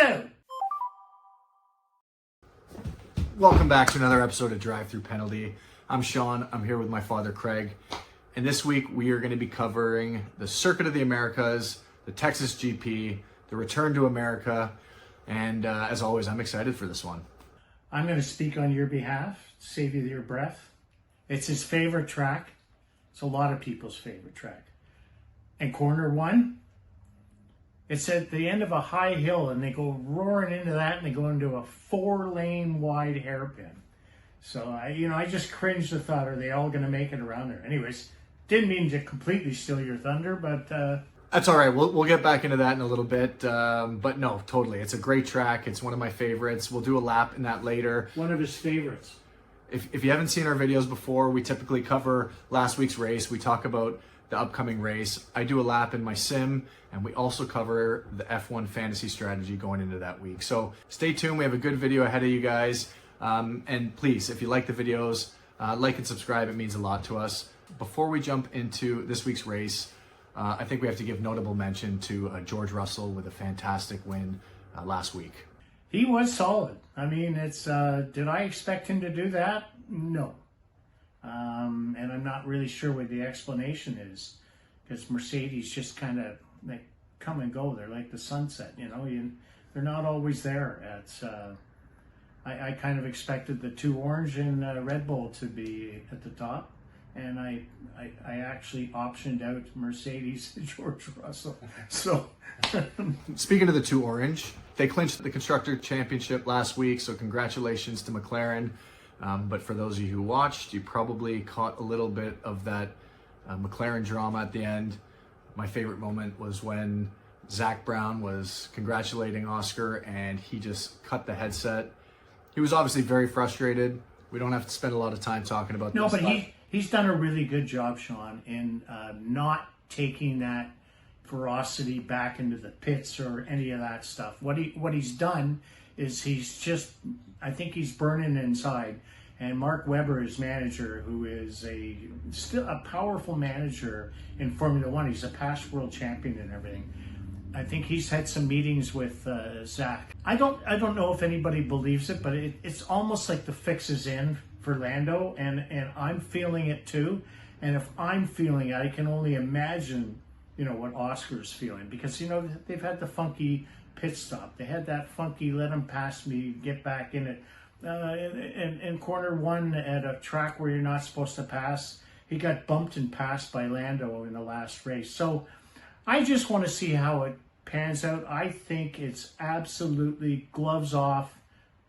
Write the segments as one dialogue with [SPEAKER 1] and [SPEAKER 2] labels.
[SPEAKER 1] out.
[SPEAKER 2] Welcome back to another episode of Drive Through Penalty. I'm Sean. I'm here with my father, Craig. And this week we are going to be covering the Circuit of the Americas, the Texas GP, the Return to America. And as always, I'm excited for this one.
[SPEAKER 1] I'm going to speak on your behalf, save you your breath. It's his favorite track. It's a lot of people's favorite track. And corner one, it's at the end of a high hill, and they go roaring into that, and they go into a 4-lane wide hairpin. So I just cringed the thought, are they all going to make it around there? Anyways, didn't mean to completely steal your thunder, but
[SPEAKER 2] that's all right. We'll get back into that in a little bit. But no, totally, it's a great track. It's one of my favorites. We'll do a lap in that later.
[SPEAKER 1] One of his favorites.
[SPEAKER 2] If you haven't seen our videos before, we typically cover last week's race. We talk about the upcoming race. I do a lap in my sim, and we also cover the F1 fantasy strategy going into that week. So stay tuned. We have a good video ahead of you guys. And please, if you like the videos, like and subscribe. It means a lot to us. Before we jump into this week's race, I think we have to give notable mention to George Russell with a fantastic win last week.
[SPEAKER 1] He was solid. I mean, it's did I expect him to do that? No. And I'm not really sure what the explanation is, because Mercedes just kind of like come and go. They're like the sunset, they're not always there. I kind of expected the two orange and Red Bull to be at the top, and I actually optioned out Mercedes George Russell. So
[SPEAKER 2] speaking of the two orange, they clinched the Constructor Championship last week, so congratulations to McLaren. But for those of you who watched, you probably caught a little bit of that McLaren drama at the end. My favorite moment was when Zach Brown was congratulating Oscar and he just cut the headset. He was obviously very frustrated. We don't have to spend a lot of time talking about this.
[SPEAKER 1] No, but he's done a really good job, Sean, in not taking that ferocity back into the pits or any of that stuff. What he's done is I think he's burning inside. And Mark Webber, his manager, who is still a powerful manager in Formula One. He's a past world champion and everything. I think he's had some meetings with Zach. I don't know if anybody believes it, but it's almost like the fix is in for Lando, and I'm feeling it too. And if I'm feeling it, I can only imagine, what Oscar's feeling, because they've had the funky pit stop. They had that funky let him pass me, get back in it. In corner one at a track where you're not supposed to pass, he got bumped and passed by Lando in the last race. So I just want to see how it pans out. I think it's absolutely gloves off,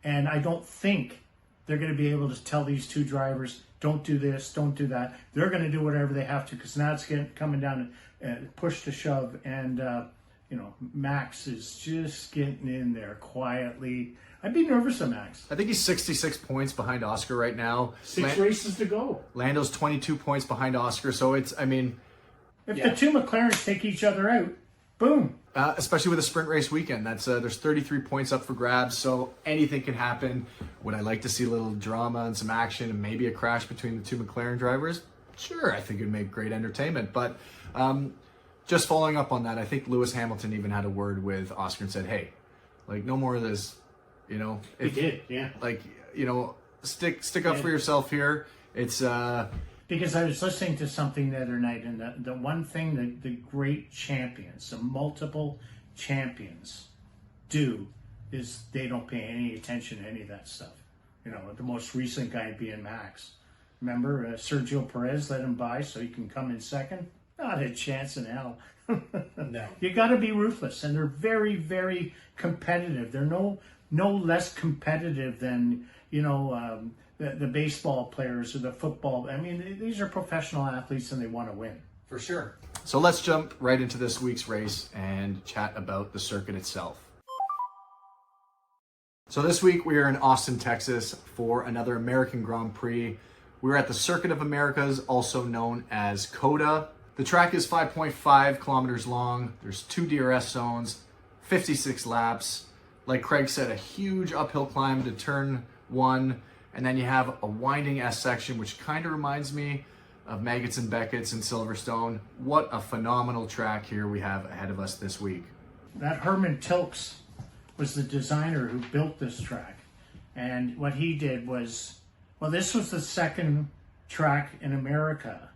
[SPEAKER 1] and I don't think they're going to be able to tell these two drivers, don't do this, don't do that. They're going to do whatever they have to, because now it's coming down and push to shove, and Max is just getting in there quietly. I'd be nervous of Max.
[SPEAKER 2] I think he's 66 points behind Oscar right now.
[SPEAKER 1] 6 races to go.
[SPEAKER 2] Lando's 22 points behind Oscar, so it's,
[SPEAKER 1] If the two McLarens take each other out, boom.
[SPEAKER 2] Especially with a sprint race weekend, there's 33 points up for grabs, so anything can happen. Would I like to see a little drama and some action and maybe a crash between the two McLaren drivers? Sure, I think it'd make great entertainment. But just following up on that, I think Lewis Hamilton even had a word with Oscar and said, hey, no more of this.
[SPEAKER 1] He did, yeah.
[SPEAKER 2] Stick up for yourself here. It's
[SPEAKER 1] because I was listening to something the other night, and the one thing that the great champions, the multiple champions, do is they don't pay any attention to any of that stuff. The most recent guy being Max. Remember, Sergio Perez let him by so he can come in second? Not a chance in hell.
[SPEAKER 2] No.
[SPEAKER 1] You got to be ruthless, and they're very, very competitive. They're no less competitive than the baseball players or the football. I mean, these are professional athletes, and they want to win.
[SPEAKER 2] For sure. So let's jump right into this week's race and chat about the circuit itself. So this week we are in Austin, Texas for another American Grand Prix. We're at the Circuit of Americas, also known as COTA. The track is 5.5 kilometers long. There's 2 DRS zones, 56 laps. Like Craig said, a huge uphill climb to turn 1. And then you have a winding S section, which kind of reminds me of Maggots and Beckett's in Silverstone. What a phenomenal track here we have ahead of us this week.
[SPEAKER 1] That Herman Tilke's was the designer who built this track. And what he did was, well, this was the second track in America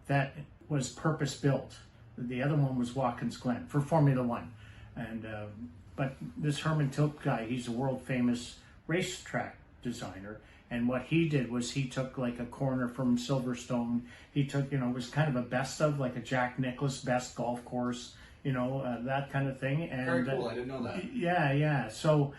[SPEAKER 1] that was purpose-built. The other one was Watkins Glen for Formula One. And but this Herman Tilke guy, he's a world-famous racetrack designer. And what he did was he took like a corner from Silverstone. He took, it was kind of a best of, like a Jack Nicklaus best golf course, that kind of thing. And
[SPEAKER 2] very cool. I didn't know that.
[SPEAKER 1] Yeah. So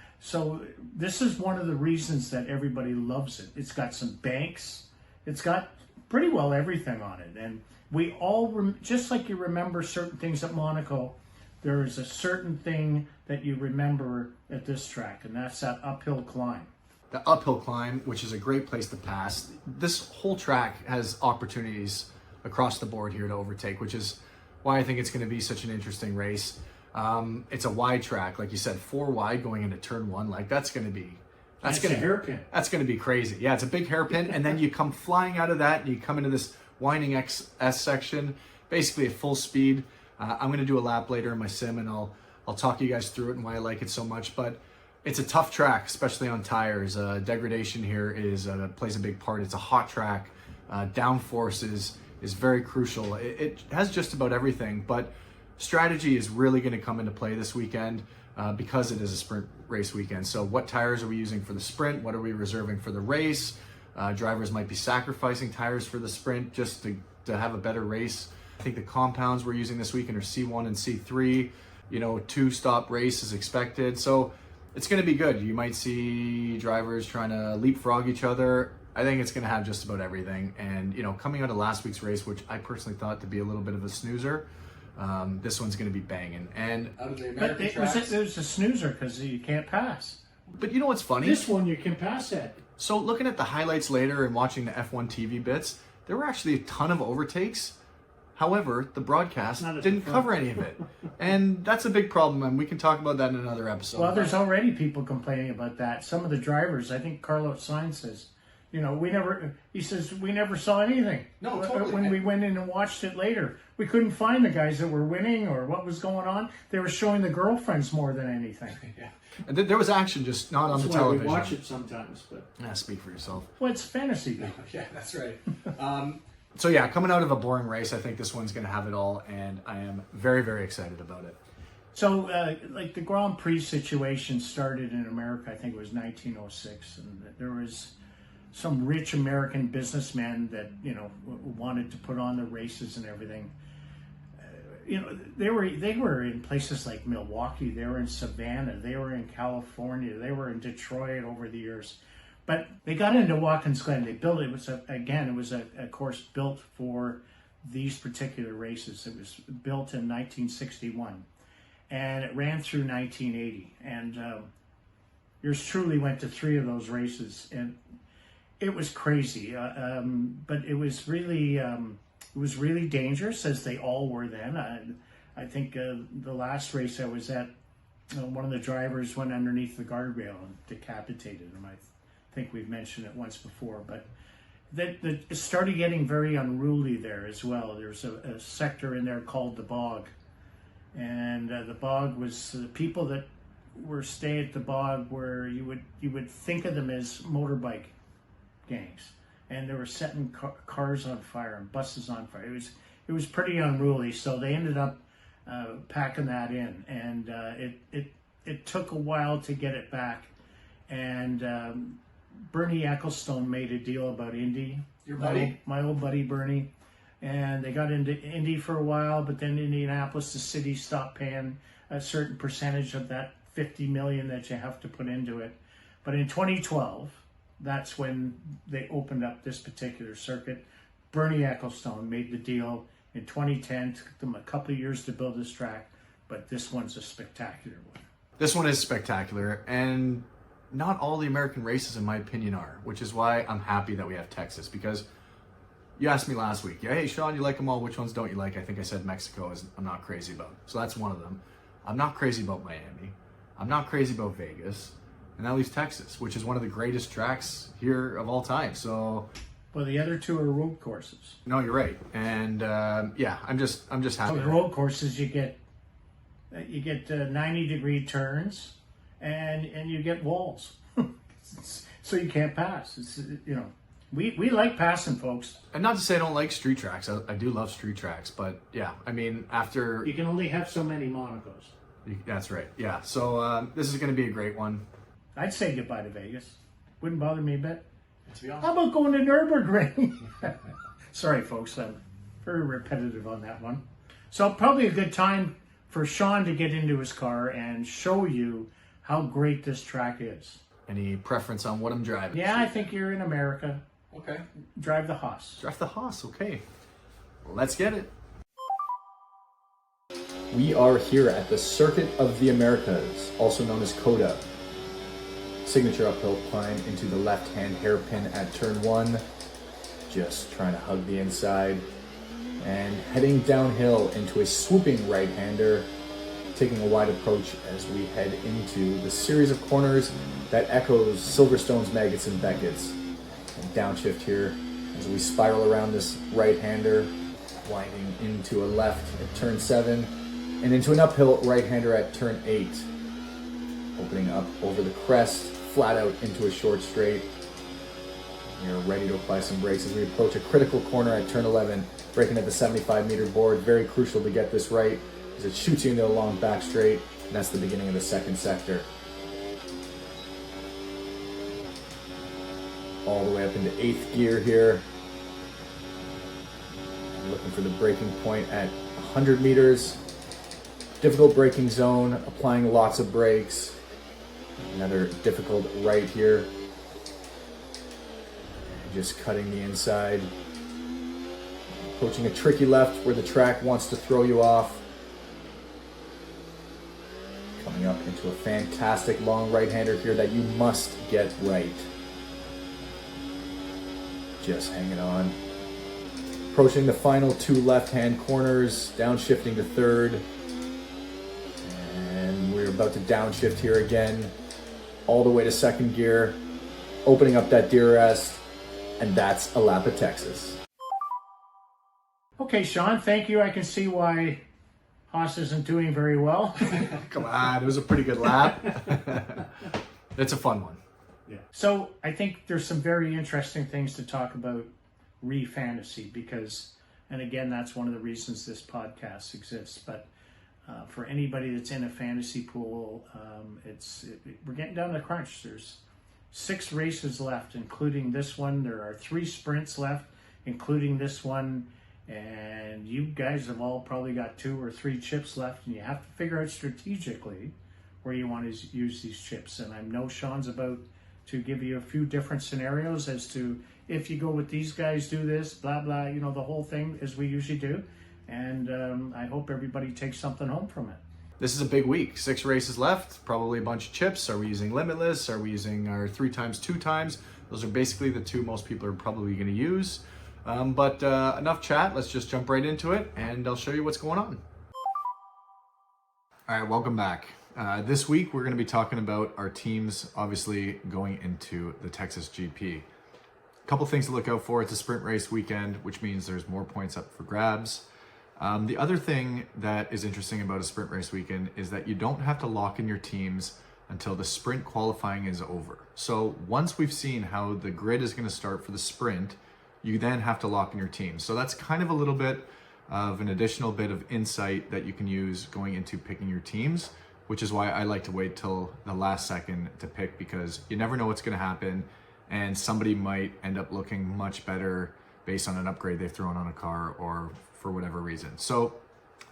[SPEAKER 1] this is one of the reasons that everybody loves it. It's got some banks. It's got pretty well everything on it. And we all, just like you remember certain things at Monaco, there is a certain thing that you remember at this track, and that's that uphill climb.
[SPEAKER 2] The uphill climb, which is a great place to pass. This whole track has opportunities across the board here to overtake, which is why I think it's going to be such an interesting race. It's a wide track, like you said, 4 wide going into turn 1. Like that's going to be
[SPEAKER 1] A hairpin.
[SPEAKER 2] That's going to be crazy. Yeah, it's a big hairpin, and then you come flying out of that, and you come into this winding S section, basically at full speed. I'm going to do a lap later in my sim, and I'll talk you guys through it and why I like it so much. But it's a tough track, especially on tires. Degradation here plays a big part. It's a hot track. Downforce is very crucial. It has just about everything, but strategy is really going to come into play this weekend because it is a sprint race weekend. So what tires are we using for the sprint? What are we reserving for the race? Drivers might be sacrificing tires for the sprint just to have a better race. I think the compounds we're using this weekend are C1 and C3. 2-stop race is expected. So it's going to be good. You might see drivers trying to leapfrog each other. I think it's going to have just about everything. And, coming out of last week's race, which I personally thought to be a little bit of a snoozer, this one's going to be banging. And
[SPEAKER 1] out of the American tracks, it was a snoozer because you can't pass.
[SPEAKER 2] But you know what's funny?
[SPEAKER 1] This one you can pass at.
[SPEAKER 2] So looking at the highlights later and watching the F1 TV bits, there were actually a ton of overtakes. However, the broadcast didn't cover any of it. And that's a big problem, and we can talk about that in another episode.
[SPEAKER 1] Well, there's already people complaining about that. Some of the drivers, I think Carlos Sainz says, we never saw anything.
[SPEAKER 2] No, totally.
[SPEAKER 1] When we went in and watched it later, we couldn't find the guys that were winning or what was going on. They were showing the girlfriends more than anything.
[SPEAKER 2] Yeah. And there was action, just not on the television.
[SPEAKER 1] We watch it sometimes, but
[SPEAKER 2] speak for yourself.
[SPEAKER 1] Well, it's fantasy.
[SPEAKER 2] Yeah, that's right. So yeah, coming out of a boring race, I think this one's going to have it all, and I am very, very excited about it.
[SPEAKER 1] So, the Grand Prix situation started in America, I think it was 1906, and there was some rich American businessmen that, wanted to put on the races and everything. They were in places like Milwaukee, they were in Savannah, they were in California, they were in Detroit over the years. But they got into Watkins Glen. They built it. It was a course built for these particular races. It was built in 1961, and it ran through 1980. And yours truly went to 3 of those races, and it was crazy. But it was really dangerous, as they all were then. I think the last race I was at, one of the drivers went underneath the guardrail and decapitated him. I think we've mentioned it once before, but it started getting very unruly there as well. There's a sector in there called the Bog, and the Bog was the people that were stay at the Bog where you would think of them as motorbike gangs, and they were setting cars on fire and buses on fire. It was pretty unruly, so they ended up packing that in, and it took a while to get it back, and Bernie Ecclestone made a deal about Indy.
[SPEAKER 2] Your buddy?
[SPEAKER 1] My old buddy Bernie. And they got into Indy for a while, but then Indianapolis, the city, stopped paying a certain percentage of that $50 million that you have to put into it. But in 2012, that's when they opened up this particular circuit. Bernie Ecclestone made the deal in 2010. Took them a couple of years to build this track, but this one's a spectacular one.
[SPEAKER 2] This one is spectacular, and not all the American races, in my opinion, are, which is why I'm happy that we have Texas, because you asked me last week, hey, Sean, you like them all, which ones don't you like? I think I said Mexico I'm not crazy about. So that's one of them. I'm not crazy about Miami. I'm not crazy about Vegas. And that leaves Texas, which is one of the greatest tracks here of all time. So,
[SPEAKER 1] well, the other 2 are road courses.
[SPEAKER 2] No, you're right. And I'm just happy.
[SPEAKER 1] So the road courses, you get 90-degree turns, and you get walls. So you can't pass. It's, you know, we like passing, folks.
[SPEAKER 2] And not to say I don't like street tracks. I do love street tracks, but yeah, I mean, after...
[SPEAKER 1] You can only have so many Monacos.
[SPEAKER 2] That's right, yeah. So this is going to be a great one.
[SPEAKER 1] I'd say goodbye to Vegas. Wouldn't bother me a bit.
[SPEAKER 2] To be honest.
[SPEAKER 1] How about going to Nürburgring? Sorry, folks, I'm very repetitive on that one. So probably a good time for Sean to get into his car and show you how great this track is.
[SPEAKER 2] Any preference on what I'm driving?
[SPEAKER 1] Yeah, I think you're in America.
[SPEAKER 2] Okay.
[SPEAKER 1] Drive the Haas.
[SPEAKER 2] Drive the Haas, okay. Let's get it. We are here at the Circuit of the Americas, also known as COTA. Signature uphill climb into the left-hand hairpin at turn 1. Just trying to hug the inside. And heading downhill into a swooping right-hander, taking a wide approach as we head into the series of corners that echoes Silverstone's, Maggots, and Beckett's. And downshift here as we spiral around this right-hander, winding into a left at turn 7, and into an uphill right-hander at turn 8. Opening up over the crest, flat out into a short straight. We are ready to apply some brakes as we approach a critical corner at turn 11, braking at the 75-meter board. Very crucial to get this right, as it shoots you into a long back straight, and that's the beginning of the second sector. All the way up into 8th gear here. And looking for the braking point at 100 meters. Difficult braking zone, applying lots of brakes. Another difficult right here. Just cutting the inside. Approaching a tricky left where the track wants to throw you off. Coming up into a fantastic long right-hander here that you must get right. Just hanging on. Approaching the final 2 left-hand corners, downshifting to 3rd. And we're about to downshift here again, all the way to 2nd gear, opening up that DRS, and that's a lap of Texas.
[SPEAKER 1] Okay, Sean, thank you. I can see why Haas isn't doing very well.
[SPEAKER 2] Come on, it was a pretty good lap. It's a fun one.
[SPEAKER 1] Yeah. So I think there's some very interesting things to talk about re-fantasy because, and again, that's one of the reasons this podcast exists. But for anybody that's in a fantasy pool, we're getting down to the crunch. There's 6 races left, including this one. There are 3 sprints left, including this one. And you guys have all probably got 2 or 3 chips left, and you have to figure out strategically where you want to use these chips. And I know Sean's about to give you a few different scenarios as to if you go with these guys, do this, blah, blah, you know, the whole thing as we usually do. And I hope everybody takes something home from it.
[SPEAKER 2] This is a big week. 6 races left, probably a bunch of chips. Are we using Limitless? Are we using our 3x 2x? Those are basically the 2 most people are probably going to use. But enough chat, let's just jump right into it and I'll show you what's going on. All right, welcome back. This week we're going to be talking about our teams obviously going into the Texas GP. A couple things to look out for. It's a sprint race weekend, which means there's more points up for grabs. The other thing that is interesting about a sprint race weekend is that you don't have to lock in your teams until the sprint qualifying is over. So once we've seen how the grid is going to start for the sprint, you then have to lock in your team. So that's kind of a little bit of an additional bit of insight that you can use going into picking your teams, which is why I like to wait till the last second to pick, because you never know what's going to happen and somebody might end up looking much better based on an upgrade they've thrown on a car or for whatever reason. So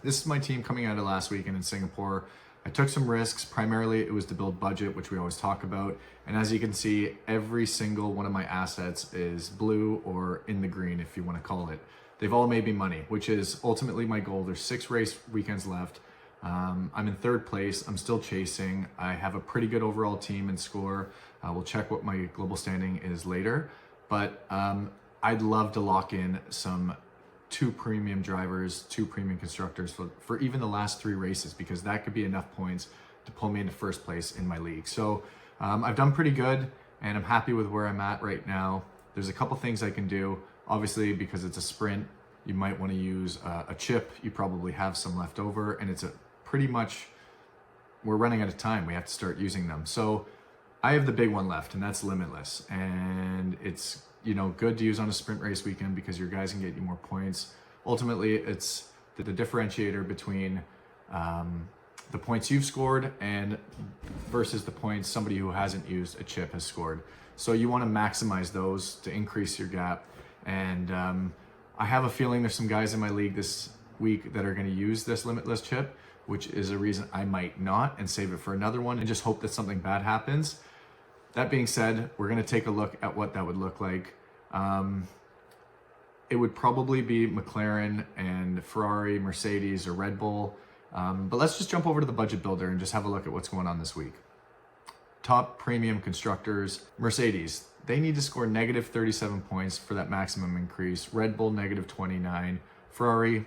[SPEAKER 2] this is my team coming out of last weekend in Singapore. I took some risks. Primarily it was to build budget, which we always talk about. And as you can see, every single one of my assets is blue or in the green, if you want to call it. They've all made me money, which is ultimately my goal. There's 6 race weekends left. I'm in 3rd place. I'm still chasing. I have a pretty good overall team and score. We'll check what my global standing is later. But I'd love to lock in some 2 premium drivers, 2 premium constructors for even the last 3 races, because that could be enough points to pull me into 1st place in my league. So I've done pretty good and I'm happy with where I'm at right now. There's a couple things I can do. Obviously, because it's a sprint, you might want to use a chip. You probably have some left over, and it's a pretty much, we're running out of time. We have to start using them. So I have the big one left, and that's Limitless. And it's, you know, good to use on a sprint race weekend because your guys can get you more points. Ultimately, it's the differentiator between the points you've scored and versus the points somebody who hasn't used a chip has scored. So you want to maximize those to increase your gap. And I have a feeling there's some guys in my league this week that are going to use this Limitless chip, which is a reason I might not, and save it for another one and just hope that something bad happens. That being said, we're going to take a look at what that would look like. It would probably be McLaren and Ferrari, Mercedes, or Red Bull. But let's just jump over to the budget builder and just have a look at what's going on this week. Top premium constructors, Mercedes, they need to score negative 37 points for that maximum increase. Red Bull, negative 29. Ferrari,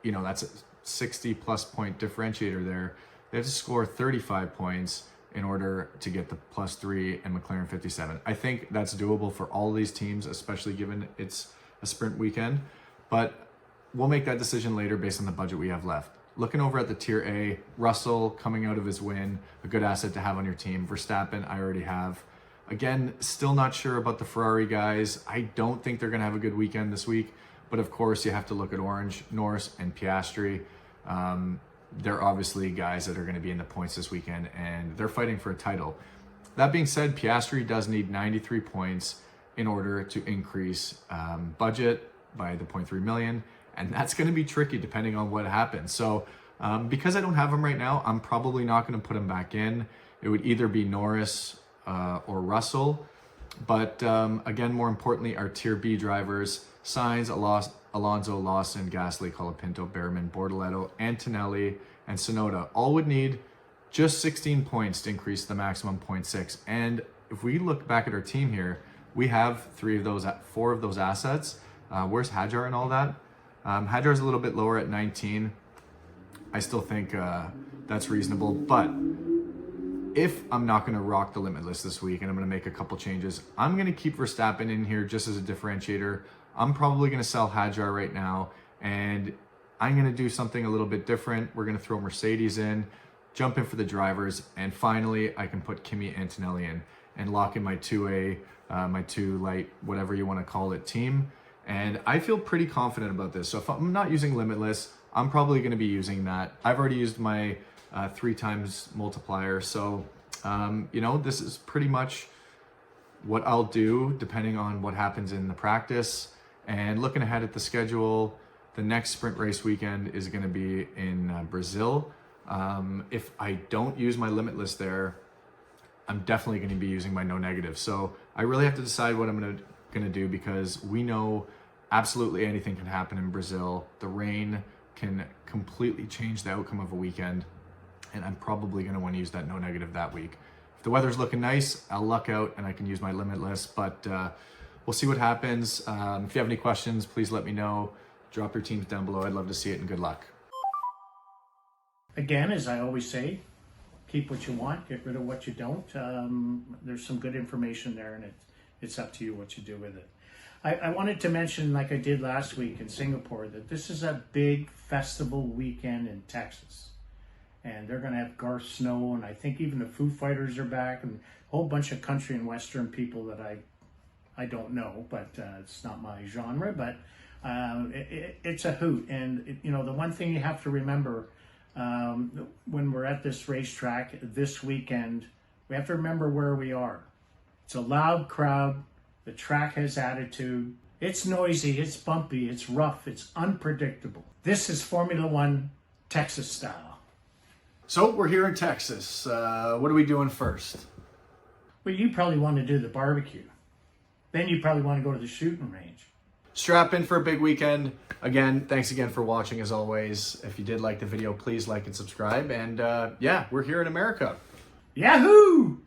[SPEAKER 2] you know, that's a 60 plus point differentiator there. They have to score 35 points in order to get the +3, and McLaren 57. I think that's doable for all of these teams, especially given it's a sprint weekend, but we'll make that decision later based on the budget we have left. Looking over at the tier A, Russell coming out of his win, a good asset to have on your team. Verstappen, I already have. Again, still not sure about the Ferrari guys. I don't think they're gonna have a good weekend this week, but of course you have to look at Orange, Norris, and Piastri. They're obviously guys that are going to be in the points this weekend, and they're fighting for a title. That being said, Piastri does need 93 points in order to increase budget by the 0.3 million, and that's going to be tricky depending on what happens. So because I don't have him right now, I'm probably not going to put him back in. It would either be Norris or Russell, but again, more importantly, our tier B drivers, Sainz, Alonso, Lawson, Gasly, Colapinto, Behrman, Bortoleto, Antonelli, and Tsunoda all would need just 16 points to increase the maximum 0.6. And if we look back at our team here, we have 4 of those assets. Where's Hadjar and all that? Hadjar's a little bit lower at 19. I still think that's reasonable, but if I'm not going to rock the Limitless this week and I'm going to make a couple changes, I'm going to keep Verstappen in here just as a differentiator. I'm probably going to sell Hadjar right now, and I'm going to do something a little bit different. We're going to throw Mercedes in, jump in for the drivers, and finally I can put Kimi Antonelli in and lock in my 2A, my 2 light, whatever you want to call it, team. And I feel pretty confident about this. So if I'm not using Limitless, I'm probably going to be using that. I've already used my 3 times multiplier. So, you know, this is pretty much what I'll do depending on what happens in the practice. And looking ahead at the schedule, the next sprint race weekend is going to be in Brazil. If I don't use my Limitless there, I'm definitely going to be using my no negative. So I really have to decide what I'm going to do, because we know absolutely anything can happen in Brazil. The rain can completely change the outcome of a weekend, and I'm probably going to want to use that no negative that week. If the weather's looking nice, I'll luck out and I can use my Limitless, but we'll see what happens. If you have any questions, please let me know. Drop your teams down below. I'd love to see it, and good luck.
[SPEAKER 1] Again, as I always say, keep what you want, get rid of what you don't. There's some good information there, and it's up to you what you do with it. I wanted to mention, like I did last week in Singapore, that this is a big festival weekend in Texas. And they're going to have Garth Snow, and I think even the Foo Fighters are back, and a whole bunch of country and western people that I don't know, but it's not my genre, but it's a hoot. And you know, the one thing you have to remember when we're at this racetrack this weekend, we have to remember where we are. It's a loud crowd. The track has attitude. It's noisy, it's bumpy, it's rough, it's unpredictable. This is Formula One Texas style.
[SPEAKER 2] So we're here in Texas. What are we doing first?
[SPEAKER 1] Well, you probably want to do the barbecue. Then you probably want to go to the shooting range.
[SPEAKER 2] Strap in for a big weekend. Again, thanks again for watching as always. If you did like the video, please like and subscribe. And yeah, we're here in America.
[SPEAKER 1] Yahoo!